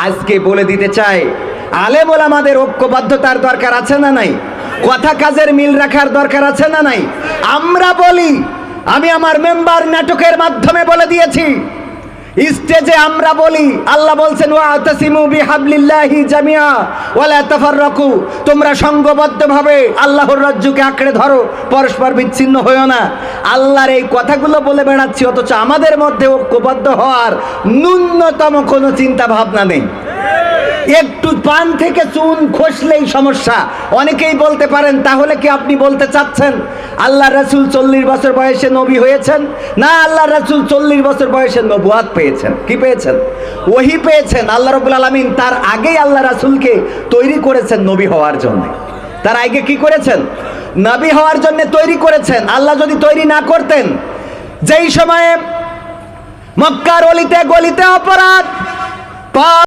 আজকে বলে দিতে চাই, আলেম ওলামাদের ঐক্যবদ্ধতার দরকার আছে না নাই? কথা কাজের মিল রাখার দরকার আছে না নাই? আমরা বলি, আমি আমার মেম্বার নাটকের মাধ্যমে বলে দিয়েছি, স্টেজে আমরা বলি, আল্লাহ বলছেন ওয়াতাসিমু বিহাবলিল্লাহি জামিআ ওয়ালা তাফাররাকু, তোমরা সংঘবদ্ধভাবে আল্লাহর রজ্জুকে আঁকড়ে ধরো, পরস্পর বিচ্ছিন্ন হইও না। আল্লাহর এই কথাগুলো বলে বেড়াচ্ছি, অথচ আমাদের মধ্যে ঐক্যবদ্ধ হওয়ার ন্যূনতম কোনো চিন্তা ভাবনা নেই। একটু পান থেকে চুন খসলেই সমস্যা। অনেকেই বলতে পারেন, তাহলে কি আপনি বলতে চাচ্ছেন আল্লাহ রাসূল 40 বছর বয়সে নবী হয়েছেন? না, আল্লাহ রাসূল 40 বছর বয়সে নবুয়াত পেয়েছেন। কি পেয়েছেন? ওহী পেয়েছেন। আল্লাহ রাব্বুল আলামিন তার আগেই আল্লাহ রাসূলকে তৈরি করেছেন নবী হওয়ার জন্য। তার আগে কি করেছেন? নবী হওয়ার জন্য তৈরি করেছেন। আল্লাহ যদি তৈরি না করতেন, যেই সময়ে মক্কার অলিতে গলিতে অপরাধ,